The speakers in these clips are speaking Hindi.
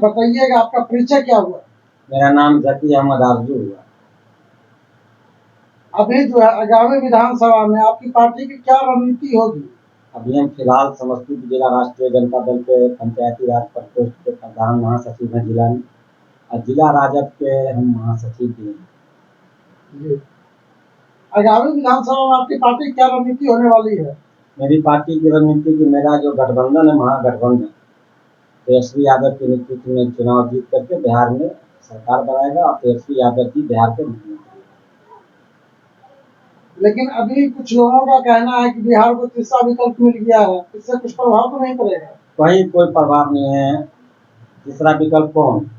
बताइएगा, आपका परिचय क्या हुआ? मेरा नाम जकी अहमद आरजू हुआ। अभी जो है आगामी विधानसभा में आपकी पार्टी की क्या रणनीति होगी? अभी हम फिलहाल समस्तीपुर जिला राष्ट्रीय जनता दल के पंचायती राज प्रकोष्ठ के प्रधान महासचिव हैं जिला में, और जिला राजद के हम महासचिव भी हैं। आगामी विधानसभा में आपकी पार्टी की क्या रणनीति होने वाली है? मेरी पार्टी की रणनीति की मेरा जो गठबंधन है महागठबंधन तेजस्वी यादव के नेतृत्व में चुनाव जीत करके बिहार में सरकार बनाएगा और तेजस्वी यादव जी बिहार के मुख्यमंत्री। लेकिन अभी कुछ लोगों का कहना है कि बिहार को तीसरा विकल्प मिल गया है, इससे कुछ प्रभाव तो नहीं पड़ेगा? कहीं कोई प्रभाव नहीं है। तीसरा विकल्प कौन?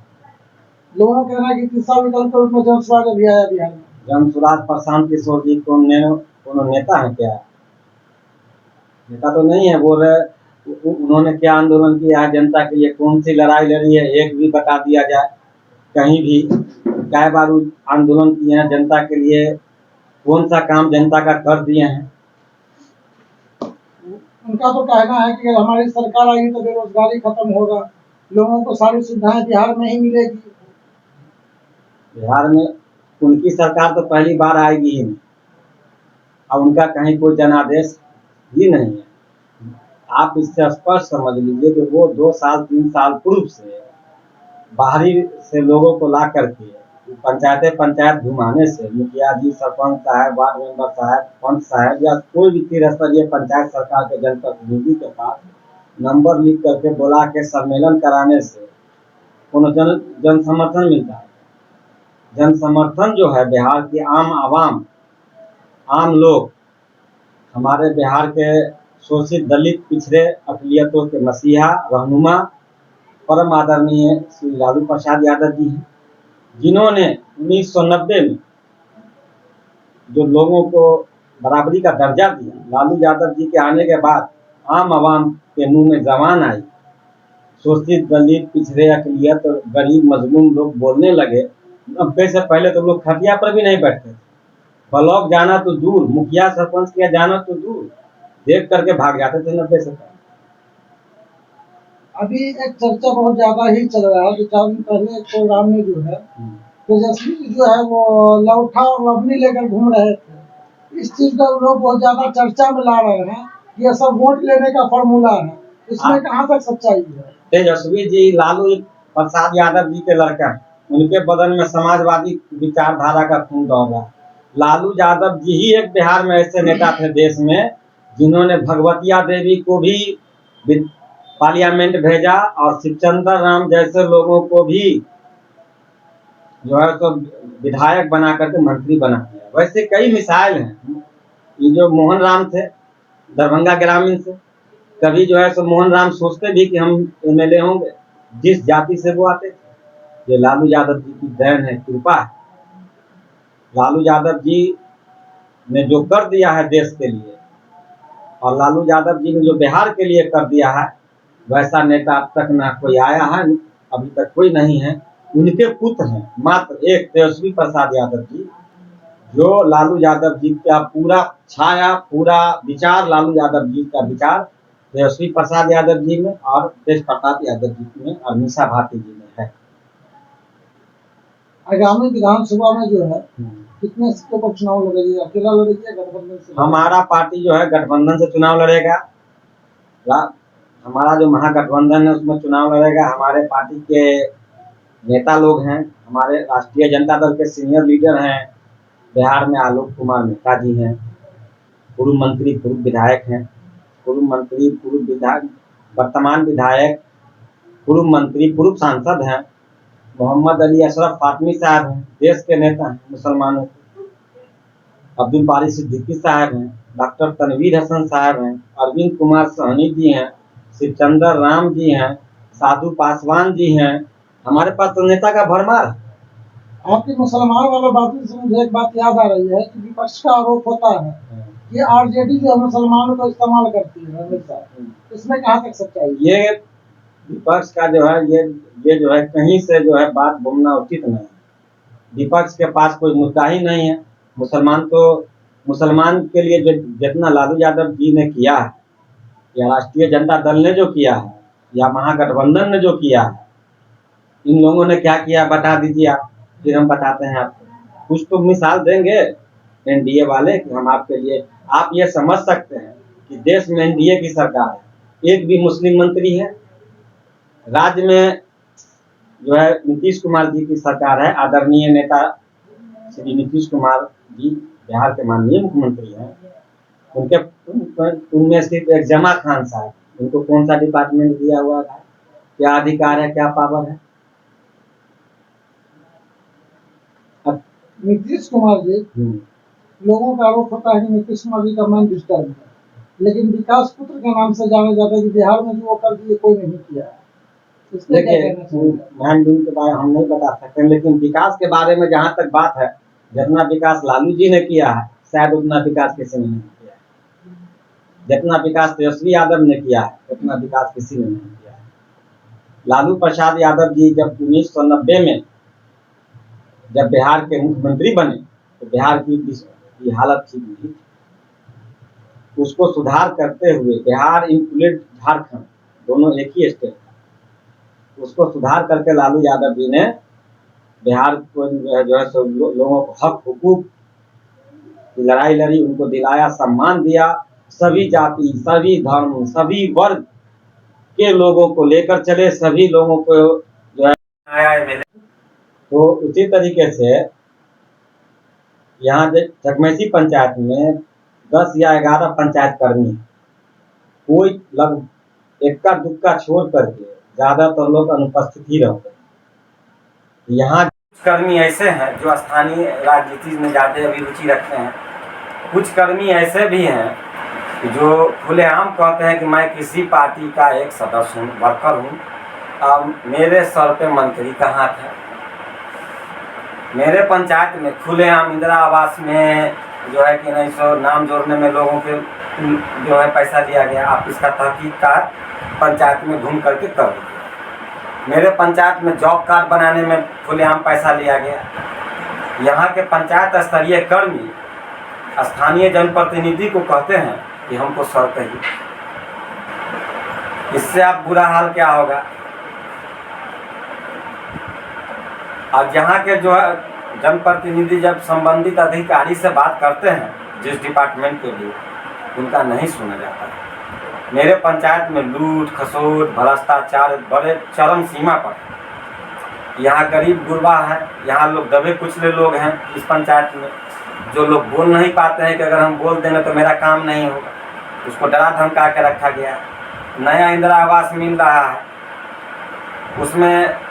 लोगों का कहना है कि तीसरा विकल्प के रूप में जनसुराज अभी आया बिहार में। जनसुराज प्रशांत किशोर जी कौन नेता है क्या? नेता तो नहीं है। बोल रहे उन्होंने क्या आंदोलन किया है जनता के लिए, कौन सी लड़ाई लड़ी है, एक भी बता दिया जाए। कहीं भी कई बार आंदोलन किए हैं जनता के लिए, कौन सा काम जनता का कर दिए हैं? उनका तो कहना है कि अगर हमारी सरकार आएगी तो बेरोजगारी खत्म होगा, लोगों को सारी सुविधाएं बिहार में ही मिलेगी। बिहार में उनकी सरकार तो पहली बार आएगी ही नहीं, और उनका कहीं कोई जनादेश ही नहीं है। आप इससे स्पष्ट समझ लीजिए कि वो 2 साल 3 साल पूर्व से बाहरी से लोगों को ला करके पंचायत घुमाने से, मुखिया जी, सरपंच साहब, वार्ड मेंबर साहब, पंच साहब या कोई भी त्रिस्तरीय पंचायत सरकार के जनप्रतिनिधि के पास नंबर लिख करके बुला के सम्मेलन कराने से कोनो जन समर्थन मिलता है? जन समर्थन जो है बिहार की आम आवाम, आम लोग, हमारे बिहार के शोषित दलित पिछड़े अकलियतों के मसीहा रहनुमा परम आदरणीय श्री लालू प्रसाद यादव जी हैं, जिन्होंने 1990 में जो लोगों को बराबरी का दर्जा दिया। लालू यादव जी के आने के बाद आम आवाम के मुंह में जबान आई, शोषित दलित पिछड़े अकलियत गरीब मजलूम लोग बोलने लगे। 90 से पहले तो लोग खटिया पर भी नहीं बैठते थे, ब्लॉक जाना तो दूर, मुखिया सरपंच के जाना तो दूर, देख करके भाग जाते थे 90 से पहले। अभी एक चर्चा बहुत ज्यादा ही चल रहा है कि 4 दिन पहले एक प्रोग्राम में जो है तेजस्वी जो है वो लौठा और लवनी लेकर घूम रहे थे। इस चीज का लोग बहुत ज्यादा चर्चा में ला रहे हैं कि ये सब वोट लेने का फॉर्मूला है, इसमें कहाँ तक सच्चाई है? तेजस्वी जी लालू प्रसाद यादव जी के लड़का, उनके बदन में समाजवादी विचारधारा का खून दौड़ रहा है। लालू यादव जी ही एक बिहार में ऐसे नेता थे देश में जिन्होंने भगवतिया देवी को भी पार्लियामेंट भेजा और शिवचंद्र राम जैसे लोगों को भी जो है तो विधायक बना करके मंत्री बना दिया। वैसे कई मिसाइल हैं। ये जो मोहन राम थे दरभंगा ग्रामीण से, कभी जो है तो मोहन राम सोचते भी कि हम एमएलए होंगे, जिस जाति से वो आते थे। ये लालू यादव जी की देन है, कृपा है। लालू यादव जी ने जो कर दिया है देश के लिए, और लालू यादव जी ने जो बिहार के लिए कर दिया है, वैसा नेता अब तक ना कोई आया है, अभी तक कोई नहीं है। उनके पुत्र हैं मात्र एक, तेजस्वी प्रसाद यादव जी, जो लालू यादव जी का पूरा छाया, पूरा विचार लालू यादव जी का विचार तेजस्वी प्रसाद यादव जी में और तेज प्रताप यादव जी में और मीसा भारती जी में है। आगामी विधानसभा में जो है कितने सीटों पर चुनाव लड़ेगी? अकेला लड़ेगी या गठबंधन से? हमारा पार्टी जो है गठबंधन से चुनाव लड़ेगा। हमारा जो महागठबंधन है उसमें चुनाव लड़ेगा। हमारे पार्टी के नेता लोग हैं, हमारे राष्ट्रीय जनता दल के सीनियर लीडर हैं बिहार में, आलोक कुमार मेहता जी हैं, पूर्व मंत्री, पूर्व विधायक हैं, पूर्व मंत्री, पूर्व विधायक, वर्तमान विधायक, पूर्व मंत्री, पूर्व सांसद हैं। मोहम्मद अली अशरफ फातमी साहब हैं, देश के नेता हैं मुसलमानों के। अब्दुल बारी सिद्दीकी साहब हैं, डॉक्टर तनवीर हसन साहब हैं, अरविंद कुमार सहनी जी हैं, शिवचंद्र राम जी हैं, साधु पासवान जी हैं। हमारे पास तो नेता का भरमार। आपके मुसलमान वाले बातों से मुझे एक बात याद आ रही है कि विपक्ष का आरोप होता है कि आरजेडी जो है मुसलमानों को इस्तेमाल करती है हमेशा, इसमें कहाँ तक सच्चाई? ये विपक्ष का जो है ये जो है कहीं से जो है बात बोलना उचित नहीं है। विपक्ष के पास कोई मुद्दा ही नहीं है। मुसलमान के लिए जो जितना लालू यादव जी ने किया है, या राष्ट्रीय जनता दल ने जो किया है, या महागठबंधन ने जो किया है, इन लोगों ने क्या किया बता दीजिए आप, फिर हम बताते हैं आपको। कुछ तो मिसाल देंगे एनडीए वाले कि हम आपके लिए, आप ये समझ सकते हैं कि देश में एनडीए की सरकार है, एक भी मुस्लिम मंत्री है। राज्य में जो है नीतीश कुमार जी की सरकार है, आदरणीय नेता श्री नीतीश कुमार जी बिहार के माननीय मुख्यमंत्री हैं। उनमें सिर्फ एक जमा खान साहब, उनको कौन सा डिपार्टमेंट दिया हुआ है, क्या अधिकार है, क्या पावर है? नीतीश कुमार जी, लोगों का आरोप होता है कि नीतीश कुमार जी का मन डिस्टर्ब है, लेकिन विकास पुत्र के नाम से जाना जाता है कि बिहार में जो वो कर दिए कोई नहीं किया है। देखिए मैंडूम के बारे हम नहीं बता सकते, लेकिन विकास के बारे में जहाँ तक बात है, जितना विकास लालू जी ने किया है शायद उतना विकास किसी ने नहीं किया है। जितना विकास तेजस्वी यादव ने किया है उतना विकास किसी ने नहीं किया है। लालू प्रसाद यादव जी जब 1990 में जब बिहार के मुख्यमंत्री बने तो बिहार की हालत ठीक नहीं थी। उसको सुधार करते हुए बिहार इंक्लूडेड झारखंड दोनों एक ही स्टेट था, उसको सुधार करके लालू यादव जी ने बिहार को जो है सो लोगों को हक हुकूक की लड़ाई लड़ी, उनको दिलाया, सम्मान दिया। सभी जाति, सभी धर्म, सभी वर्ग के लोगों को लेकर चले, सभी लोगों को जो है आया। तो उसी तरीके से यहाँ चकमेसी पंचायत में 10 या 11 पंचायत कर्मी, कोई लगभग इक्का दुक्का छोड़ करके ज्यादातर लोग अनुपस्थित ही रहते हैं। यहाँ कर्मी ऐसे हैं जो स्थानीय राजनीति में ज्यादा अभिरुचि रखते हैं, कुछ कर्मी ऐसे भी हैं जो खुलेआम कहते हैं कि मैं किसी पार्टी का एक सदस्य हूँ, वर्कर हूँ, अब मेरे सर पे मंत्री कहाँ थे। मेरे पंचायत में खुलेआम इंदिरा आवास में जो है कि नहीं सो नाम जोड़ने में लोगों के जो है पैसा दिया गया, आप इसका तहकीकात पंचायत में घूम करके कर लीजिए। मेरे पंचायत में जॉब कार्ड बनाने में खुलेआम पैसा लिया गया। यहाँ के पंचायत स्तरीय कर्मी स्थानीय जनप्रतिनिधि को कहते हैं कि हमको सर कहिए। इससे आप बुरा हाल क्या होगा। और यहाँ के जो है जनप्रतिनिधि जब संबंधित अधिकारी से बात करते हैं जिस डिपार्टमेंट के लिए, उनका नहीं सुना जाता है। मेरे पंचायत में लूट खसोट भ्रष्टाचार बड़े चरम सीमा पर। यहाँ गरीब गुरबा है, यहाँ लोग दबे कुचले लोग हैं इस पंचायत में, जो लोग बोल नहीं पाते हैं कि अगर हम बोल देंगे तो मेरा काम नहीं होगा, उसको डरा धमका के रखा गया है। नया इंदिरा आवास मिल रहा है, उसमें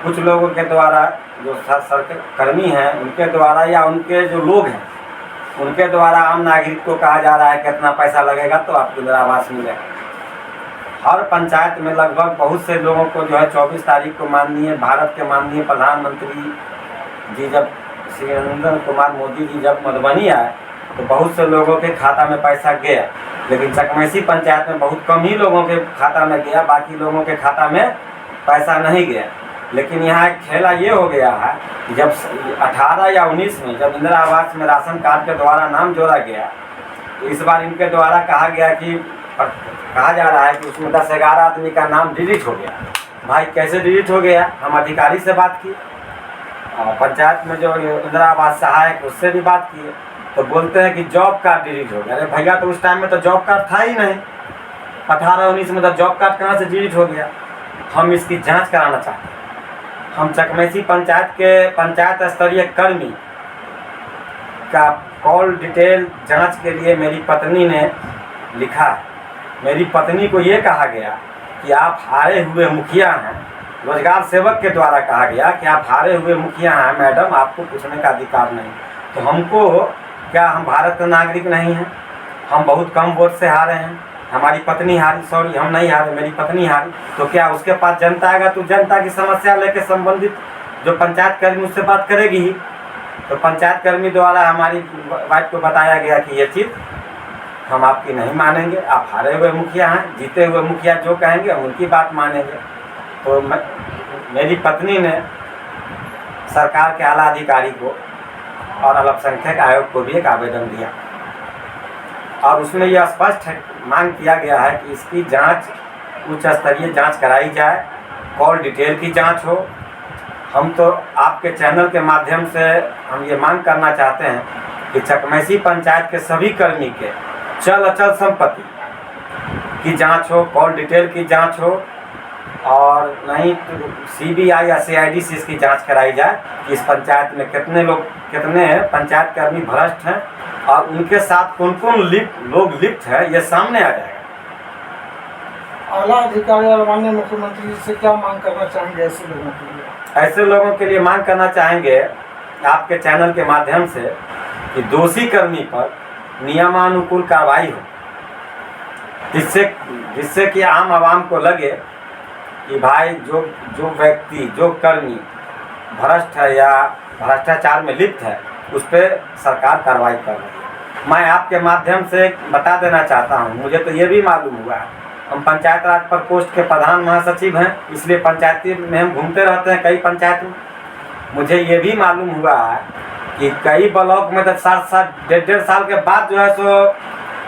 कुछ लोगों के द्वारा जो सरकार कर्मी हैं उनके द्वारा या उनके जो लोग हैं उनके द्वारा आम नागरिक को कहा जा रहा है कि इतना पैसा लगेगा तो आपको इंदिरा आवास मिलेगा। हर पंचायत में लगभग बहुत से लोगों को जो है 24 तारीख को भारत के माननीय प्रधानमंत्री जी जब श्री नरेंद्र कुमार मोदी जी जब मधुबनी आए तो बहुत से लोगों के खाता में पैसा गया, लेकिन चकमेसी पंचायत में बहुत कम ही लोगों के खाता में गया, बाकी लोगों के खाता में पैसा नहीं गया। लेकिन यहाँ एक खेला ये हो गया है कि जब 18 या 19 में जब इंदिरा आवास में राशन कार्ड के द्वारा नाम जोड़ा गया तो इस बार इनके द्वारा कहा जा रहा है कि उसमें 10-11 आदमी का नाम डिलीट हो गया। भाई कैसे डिलीट हो गया? हम अधिकारी से बात की, पंचायत में जो इंदिरा आवास सहायक उससे भी बात किए, तो बोलते हैं कि जॉब कार्ड डिलीट हो गया। अरे भैया तो उस टाइम में तो जॉब कार्ड था ही नहीं, 18-19 में तो जॉब कार्ड कहाँ से डिलीट हो गया? हम इसकी जाँच कराना चाहते हैं। हम चकमेसी पंचायत के पंचायत स्तरीय कर्मी का कॉल डिटेल जांच के लिए मेरी पत्नी ने लिखा है। मेरी पत्नी को ये कहा गया कि आप हारे हुए मुखिया हैं, रोजगार सेवक के द्वारा कहा गया कि आप हारे हुए मुखिया हैं मैडम, आपको पूछने का अधिकार नहीं। तो हमको क्या, हम भारत के नागरिक नहीं हैं? हम बहुत कम वोट से हारे हैं, हमारी पत्नी हारी, सॉरी हम नहीं हारे, मेरी पत्नी हारी। तो क्या उसके पास जनता आएगा तो जनता की समस्या लेकर संबंधित जो पंचायत कर्मी उससे बात करेगी ही। तो पंचायत कर्मी द्वारा हमारी वाइफ को बताया गया कि ये चीज़ हम आपकी नहीं मानेंगे, आप हारे हुए मुखिया हैं, जीते हुए मुखिया जो कहेंगे हम उनकी बात मानेंगे। तो मेरी पत्नी ने सरकार के आला अधिकारी को और अल्पसंख्यक आयोग को भी एक आवेदन दिया और उसमें यह स्पष्ट मांग किया गया है कि इसकी जांच उच्च स्तरीय जांच कराई जाए कॉल डिटेल की जांच हो। हम तो आपके चैनल के माध्यम से हम ये मांग करना चाहते हैं कि चकमैसी पंचायत के सभी कर्मी के चल अचल संपत्ति की जांच हो, कॉल डिटेल की जांच हो, और नहीं तो CBI या CID से इसकी जांच कराई जाए कि इस पंचायत में कितने पंचायत कर्मी भ्रष्ट हैं और उनके साथ कौन कौन लोग लिप्त है, ये सामने आ जाएगा। आला अधिकारी और माननीय मुख्यमंत्री जी से क्या मांग करना चाहेंगे ऐसे लोगों के लिए? ऐसे लोगों के लिए मांग करना चाहेंगे आपके चैनल के माध्यम से कि दोषी कर्मी पर नियमानुकूल कार्रवाई हो, जिससे कि आम आवाम को लगे कि भाई जो व्यक्ति, जो कर्मी भ्रष्ट है या भ्रष्टाचार में लिप्त है, उस पर सरकार कार्रवाई कर रही है। मैं आपके माध्यम से बता देना चाहता हूँ, मुझे तो ये भी मालूम हुआ है, हम पंचायत राज प्रकोष्ठ के प्रधान महासचिव हैं, इसलिए पंचायती में हम घूमते रहते हैं कई पंचायत में। मुझे ये भी मालूम हुआ है कि कई ब्लॉक में तो 7-8 साल के बाद जो है सो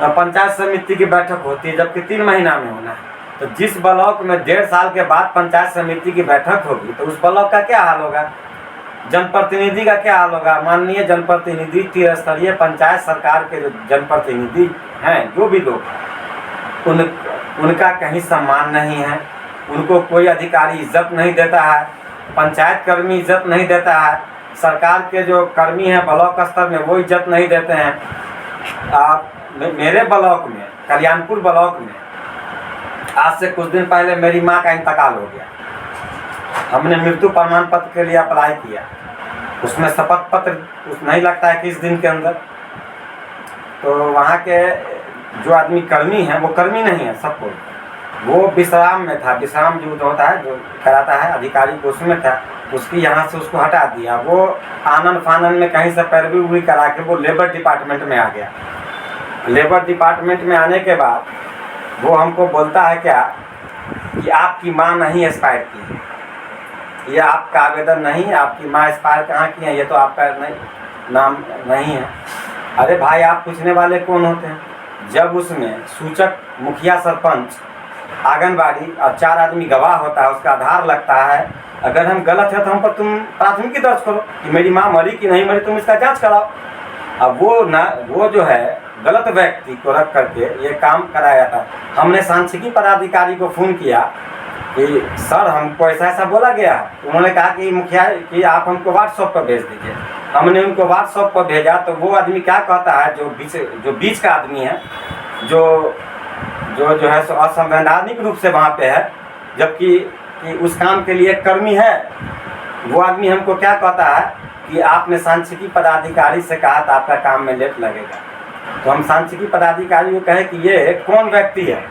पंचायत समिति की बैठक होती है, जबकि 3 महीना में होना है। तो जिस ब्लॉक में 1.5 साल के बाद पंचायत समिति की बैठक होगी तो उस ब्लॉक का क्या हाल होगा, जनप्रतिनिधि का क्या हाल होगा। माननीय जनप्रतिनिधि, त्रिस्तरीय पंचायत सरकार के जो जनप्रतिनिधि हैं, जो भी लोग, उनका कहीं सम्मान नहीं है, उनको कोई अधिकारी इज्जत नहीं देता है, पंचायत कर्मी इज्जत नहीं देता है, सरकार के जो कर्मी हैं ब्लॉक स्तर में वो इज्जत नहीं देते हैं। मेरे ब्लॉक में, कल्याणपुर ब्लॉक में, आज से कुछ दिन पहले मेरी माँ का इंतकाल हो गया। हमने मृत्यु प्रमाण पत्र के लिए अप्लाई किया, उसमें शपथ पत्र नहीं लगता है 21 दिन के अंदर। तो वहाँ के जो आदमी कर्मी हैं वो कर्मी नहीं है, सब कोई वो विश्राम में था, विश्राम जो होता है, जो कराता है अधिकारी को, उसमें था, उसकी यहाँ से उसको हटा दिया। वो आनन फानन में कहीं से पैरवी उरवी करा के वो लेबर डिपार्टमेंट में आ गया। लेबर डिपार्टमेंट में आने के बाद वो हमको बोलता है क्या कि आपकी माँ नहीं एक्सपायर की है, ये आपका आवेदन नहीं है, आपकी माँ एक्सपायर कहाँ की है, ये तो आपका नाम नहीं है। अरे भाई, आप पूछने वाले कौन होते हैं? जब उसमें सूचक, मुखिया, सरपंच, आंगनबाड़ी और 4 आदमी गवाह होता है, उसका आधार लगता है। अगर हम गलत है तो हम पर तुम प्राथमिकी दर्ज करो कि मेरी माँ मरी कि नहीं मरी, तुम इसका जांच कराओ। अब वो जो है गलत व्यक्ति को रख करके ये काम कराया जाता है। हमने सांख्यिकी पदाधिकारी को फ़ोन किया कि सर हमको ऐसा बोला गया है। उन्होंने कहा कि मुखिया कि आप हमको व्हाट्सएप पर भेज दीजिए। हमने उनको व्हाट्सएप पर भेजा तो वो आदमी क्या कहता है, जो बीच का आदमी है, जो है सो असंवैधानिक रूप से वहाँ पे है, जबकि कि उस काम के लिए कर्मी है, वो आदमी हमको क्या कहता है कि आपने सांख्यिकी पदाधिकारी से कहा था आपका काम में लेट लगेगा। तो हम सांख्यिकी पदाधिकारी को कहे कि ये कौन व्यक्ति है,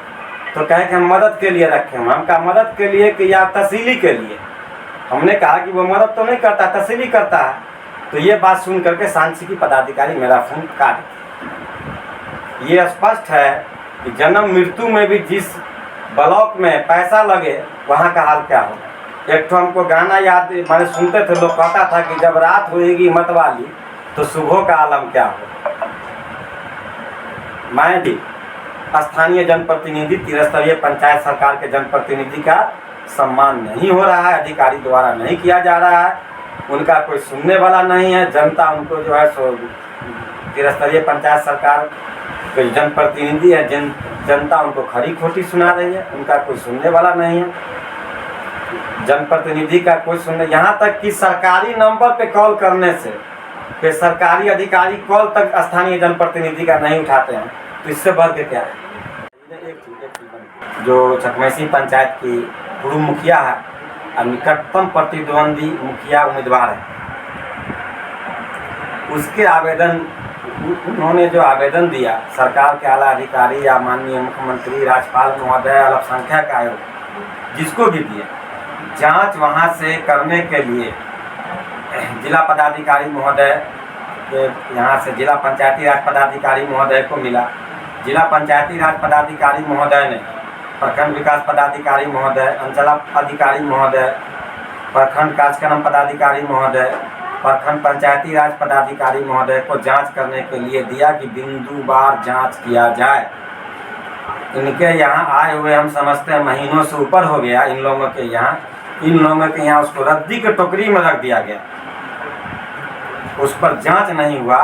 तो कहे कि हम मदद के लिए रखे हैं। हम कहा मदद के लिए कि या तहसीली के लिए? हमने कहा कि वो मदद तो नहीं करता, तहसीली करता है। तो ये बात सुन करके सांख्यिकी पदाधिकारी मेरा फोन काट दिया। ये स्पष्ट है कि जन्म मृत्यु में भी जिस ब्लॉक में पैसा लगे वहाँ का हाल क्या होगा। एक तो हमको गाना याद, मैंने सुनते थे, लोग कहता था कि जब रात होएगी मतवाली तो सुबह का आलम क्या होगा। मैं भी स्थानीय जनप्रतिनिधि, त्रिस्तरीय पंचायत सरकार के जनप्रतिनिधि का सम्मान नहीं हो रहा है, अधिकारी द्वारा नहीं किया जा रहा है, उनका कोई सुनने वाला नहीं है। जनता उनको जो है सो त्रिस्तरीय पंचायत सरकार के जनप्रतिनिधि है, जनता उनको खरी खोटी सुना रही है, उनका कोई सुनने वाला नहीं है। जनप्रतिनिधि का कोई सुनने, यहाँ तक कि सरकारी नंबर पे कॉल करने से फिर सरकारी अधिकारी कॉल तक स्थानीय जनप्रतिनिधि का नहीं उठाते हैं, तो इससे बढ़ के क्या है। जो चकमैसी पंचायत की पूर्व मुखिया है और निकटतम प्रतिद्वंदी मुखिया उम्मीदवार है, उसके आवेदन, उन्होंने जो आवेदन दिया सरकार के आला अधिकारी या माननीय मुख्यमंत्री, राज्यपाल महोदय, अल्पसंख्यक आयोग, जिसको भी दिए, जांच वहां से करने के लिए जिला पदाधिकारी महोदय के यहाँ से जिला पंचायती राज पदाधिकारी महोदय को मिला। जिला पंचायती राज पदाधिकारी महोदय ने प्रखंड विकास पदाधिकारी महोदय, अंचल अधिकारी महोदय, प्रखंड कार्यक्रम पदाधिकारी महोदय, प्रखंड पंचायती राज पदाधिकारी महोदय को जांच करने के लिए दिया कि बिंदुवार जांच किया जाए। इनके यहाँ आए हुए हम समझते हैं महीनों से ऊपर हो गया इन लोगों के यहाँ, इन लोगों के यहाँ उसको रद्दी के टोकरी में रख दिया गया, उस पर जांच नहीं हुआ।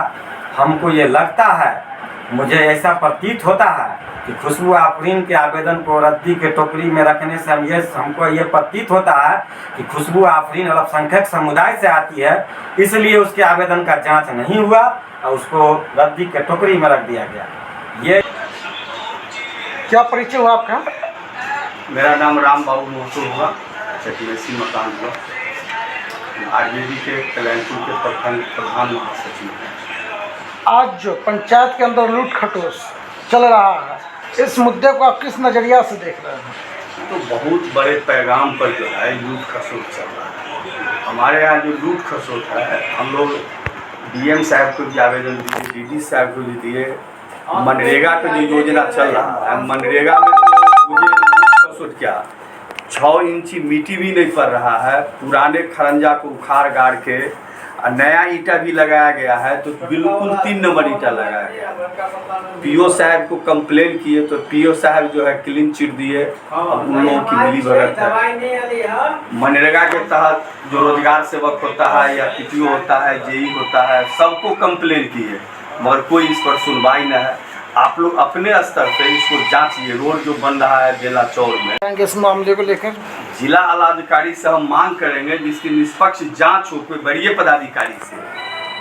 हमको ये लगता है, मुझे ऐसा प्रतीत होता है कि खुशबू आफरीन के आवेदन को रद्दी के टोकरी में रखने से हमको ये प्रतीत होता है कि खुशबू आफरीन अल्पसंख्यक समुदाय से आती है, इसलिए उसके आवेदन का जांच नहीं हुआ और उसको रद्दी के टोकरी में रख दिया गया। ये क्या परिचय हुआ आपका? मेरा नाम राम बाबू महतो हुआ, चटमेसी मकान हुआ, आरजेडी के कल्याणपुर के प्रधान महासचिव हैं। आज जो पंचायत के अंदर लूट खटोस चल रहा है, इस मुद्दे को आप किस नज़रिया से देख रहे हैं? तो बहुत बड़े पैगाम पर जो है लूट खसोट चल रहा है। हमारे यहाँ जो लूट खसोट है, हम लोग डीएम साहब को भी आवेदन दिए, डीडी साहब को भी दिए। मनरेगा का जो योजना चल रहा है, मनरेगा में तो मुझे लूट खसोट क्या 6 इंची मिट्टी भी नहीं पड़ रहा है, पुराने खरंजा को उखाड़ गाड़ के और नया ईटा भी लगाया गया है, तो बिल्कुल 3 नंबर ईटा लगाया गया। पीओ साहब को कंप्लेन किए तो पीओ साहब जो है क्लीन चिट दिए। अब उन लोगों की मिली भगत है। मनरेगा के तहत जो रोजगार सेवक होता है या पीटीओ होता है, जेई होता है, सबको कंप्लेन किए, मगर कोई इस पर सुनवाई न है। आप लोग अपने स्तर से इसको जांचिए। रोड जो बन रहा है बेला चौर में, इस मामले को लेकर जिला आलाधिकारी से हम मांग करेंगे जिसकी निष्पक्ष जांच हो, कोई बड़े पदाधिकारी से।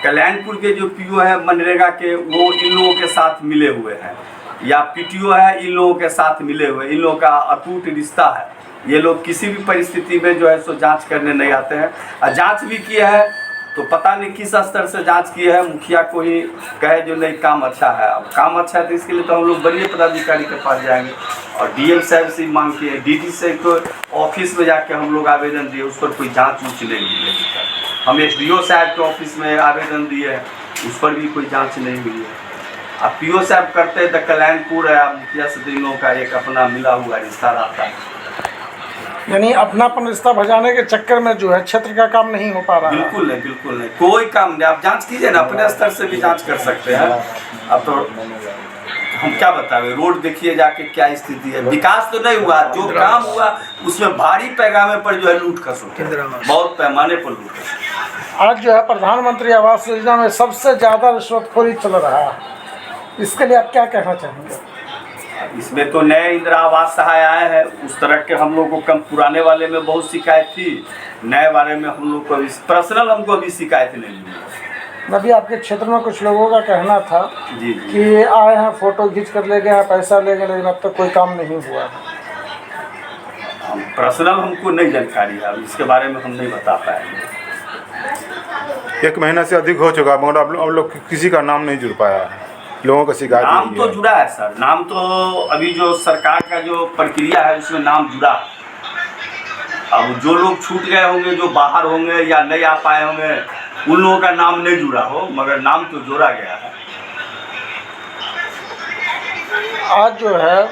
कल्याणपुर के जो पीओ है मनरेगा के, वो इन लोगों के साथ मिले हुए हैं, या पीटीओ है इन लोगों के साथ मिले हुए, इन लोगों का अटूट रिश्ता है। ये लोग किसी भी परिस्थिति में जो है सो जांच करने नहीं आते हैं, और जांच भी किया है तो पता नहीं किस स्तर से जांच की है। मुखिया को ही कहे जो नहीं काम अच्छा है। अब काम अच्छा है तो इसके लिए तो हम लोग बड़े पदाधिकारी के पास जाएंगे, और डीएम साहब से मांग किए, डीडी से को ऑफिस में जाके हम लोग आवेदन दिए, उस पर कोई जांच उच नहीं हुई है। हम एसडीओ साहब के ऑफिस में आवेदन दिए, उस पर भी कोई जाँच नहीं हुई है। अब पीओ साहब करते हैं तो कल्याणपुर है, मुखिया से दिनों का एक अपना मिला हुआ रिश्ता रहता है। यानी अपनापन रिश्ता भजाने के चक्कर में जो है क्षेत्र का काम नहीं हो पा रहा है। बिल्कुल नहीं, बिल्कुल नहीं, कोई काम नहीं। आप जांच कीजिए ना, अपने स्तर से भी जांच कर सकते हैं। अब तो हम क्या बतावे, रोड देखिए जाके क्या स्थिति है। विकास तो नहीं हुआ, जो काम हुआ उसमें भारी पैमाने पर जो है लूट खसोट है, बहुत पैमाने पर लूट खसोट। आज जो है प्रधानमंत्री आवास योजना में सबसे ज़्यादा रिश्वतखोरी चल रहा है, इसके लिए आप क्या कहना चाहेंगे? इसमें तो नए इंदिरा आवास सहाय आए हैं, उस तरह के हम लोग को कम पुराने वाले में बहुत शिकायत थी, नए वाले में हम लोग को पर्सनल हमको अभी शिकायत नहीं मिली। अभी आपके क्षेत्र में कुछ लोगों का कहना था जी कि आए हैं, फोटो खींच कर ले गए हैं, पैसा ले गए, लेकिन अब तक कोई काम नहीं हुआ है। पर्सनल हमको नहीं जानकारी है, अब इसके बारे में हम नहीं बता पाएंगे। 1 महीना से अधिक हो चुका, मगर अब लोग किसी का नाम नहीं जुड़ पाया है, लोगों का शिकायत नाम तो जुड़ा है सर, नाम तो अभी जो सरकार का जो प्रक्रिया है उसमें नाम जुड़ा। अब जो लोग छूट गए होंगे, जो बाहर होंगे या नहीं आ पाए होंगे, उन लोगों का नाम नहीं जुड़ा हो, मगर नाम तो जोड़ा गया है। आज जो है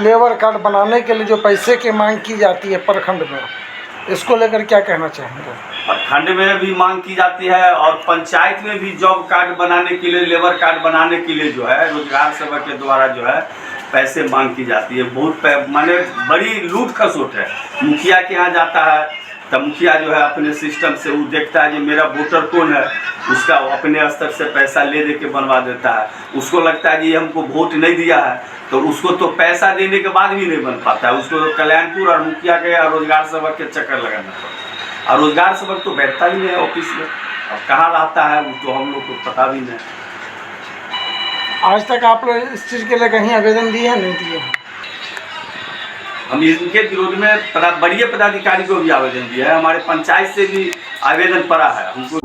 लेबर कार्ड बनाने के लिए जो पैसे की मांग की जाती है प्रखंड में, इसको लेकर क्या कहना चाहेंगे? प्रखंड में भी मांग की जाती है और पंचायत में भी जॉब कार्ड बनाने के लिए, लेबर कार्ड बनाने के लिए जो है रोजगार सेवक के द्वारा जो है पैसे मांग की जाती है। बहुत माने बड़ी लूट खसोट है। मुखिया के यहाँ जाता है तो मुखिया जो है अपने सिस्टम से वो देखता है कि मेरा वोटर कौन है, उसका अपने स्तर से पैसा ले दे के बनवा देता है। उसको लगता है कि ये हमको वोट नहीं दिया है, तो उसको तो पैसा देने के बाद भी नहीं बन पाता है। उसको तो कल्याणपुर और मुखिया के और रोजगार सेवक के चक्कर लगाना पड़ता है, और रोजगार सेवक तो बैठता ही नहीं है ऑफिस में। अब कहाँ रहता है वो तो हम लोग को पता भी नहीं। आज तक आप लोग इस चीज़ के लिए कहीं आवेदन दिए हैं, नहीं दिए? हम इनके विरोध में बड़े पदाधिकारी को भी आवेदन दिया है, हमारे पंचायत से भी आवेदन पड़ा है हमको।